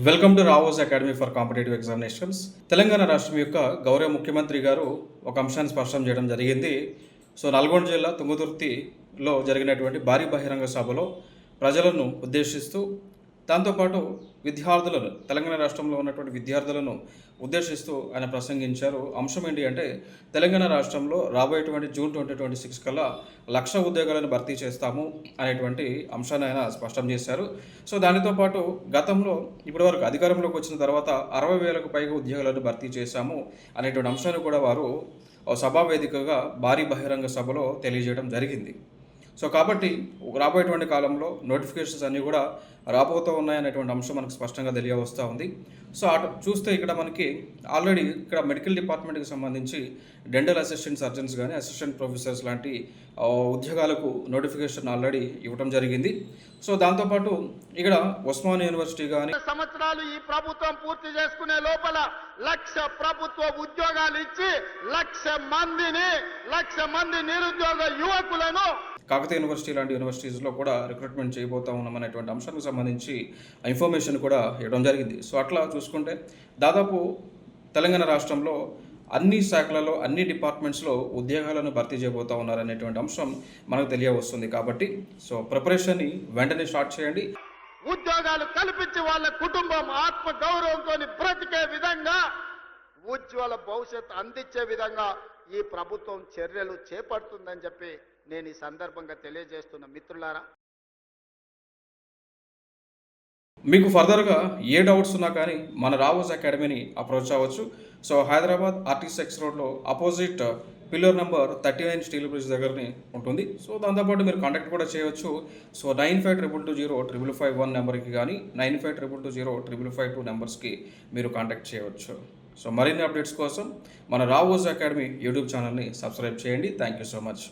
Welcome to Rao's academy for competitive examinations. Telangana రాష్ట్రం యొక్క గౌరవ ముఖ్యమంత్రి గారు ఒక అంశాన్ని స్పష్టం చేయడం జరిగింది. నల్గొండ జిల్లా తుంగతుర్తిలో జరిగినటువంటి భారీ బహిరంగ సభలో ప్రజలను ఉద్దేశిస్తూ, దాంతోపాటు విద్యార్థులను, తెలంగాణ రాష్ట్రంలో ఉన్నటువంటి విద్యార్థులను ఉద్దేశిస్తూ ఆయన ప్రసంగించారు. అంశం ఏంటి అంటే, తెలంగాణ రాష్ట్రంలో రాబోయేటువంటి జూన్ 2026 కల్లా 1,00,000 ఉద్యోగాలను భర్తీ చేస్తాము అనేటువంటి అంశాన్ని ఆయన స్పష్టం చేశారు. దానితో పాటు గతంలో ఇప్పటివరకు అధికారంలోకి వచ్చిన తర్వాత 60,000కు పైగా ఉద్యోగాలను భర్తీ చేశాము అనేటువంటి అంశాన్ని కూడా వారు సభా వేదికగా భారీ బహిరంగ సభలో తెలియజేయడం జరిగింది. కాబట్టి రాబోయేటువంటి కాలంలో నోటిఫికేషన్స్ అన్నీ కూడా రాబోతూ ఉన్నాయనేటువంటి అంశం మనకు స్పష్టంగా తెలియవస్తూ ఉంది. అటు చూస్తే ఇక్కడ మనకి ఆల్రెడీ ఇక్కడ మెడికల్ డిపార్ట్మెంట్కి సంబంధించి డెంటల్ అసిస్టెంట్ సర్జన్స్ కానీ, అసిస్టెంట్ ప్రొఫెసర్స్ లాంటి ఉద్యోగాలకు నోటిఫికేషన్ ఆల్రెడీ ఇవ్వడం జరిగింది. దాంతోపాటు ఇక్కడ ఉస్మానియా యూనివర్సిటీ కానీ సంవత్సరాలు ఈ ప్రభుత్వం పూర్తి చేసుకునే లోపల 1,00,000 ప్రభుత్వ ఉద్యోగాలు ఇచ్చి 1,00,000 మంది నిరుద్యోగ యువకులను కాకతీయ యూనివర్సిటీ లాంటి యూనివర్సిటీస్లో కూడా రిక్రూట్మెంట్ చేయబోతా ఉన్నామనేటువంటి అంశానికి సంబంధించి ఇన్ఫర్మేషన్ కూడా ఇవ్వడం జరిగింది. అట్లా చూసుకుంటే దాదాపు తెలంగాణ రాష్ట్రంలో అన్ని శాఖలలో, అన్ని డిపార్ట్మెంట్స్లో ఉద్యోగాలను భర్తీ చేయబోతా ఉన్నారనేటువంటి అంశం మనకు తెలియవస్తుంది. కాబట్టి ప్రిపరేషన్ని వెంటనే స్టార్ట్ చేయండి. ఉద్యోగాలు కల్పించి వాళ్ళ కుటుంబం ఆత్మ గౌరవంతో బ్రతికే విధంగా, ఉజ్వల భవిష్యత్తు అందించే విధంగా ఈ ప్రభుత్వం చర్యలు చేపడుతుందని చెప్పి నేను ఈ సందర్భంగా తెలియజేస్తున్న మిత్రులారా. మీకు ఫర్దర్గా ఏ డౌట్స్ ఉన్నా కానీ మన రావోస్ అకాడమీని అప్రోచ్ అవ్వచ్చు. హైదరాబాద్ ఆర్టీసీ రోడ్లో opposite pillar number 39 steel bridge దగ్గరని ఉంటుంది. దాంతోపాటు మీరు కాంటాక్ట్ కూడా చేయవచ్చు. 9522205551 నెంబర్కి కానీ 9522205552 నెంబర్స్కి మీరు కాంటాక్ట్ చేయవచ్చు. మరిన్ని అప్డేట్స్ కోసం మన రావోస్ అకాడమీ యూట్యూబ్ ఛానల్ని సబ్స్క్రైబ్ చేయండి. Thank you so much.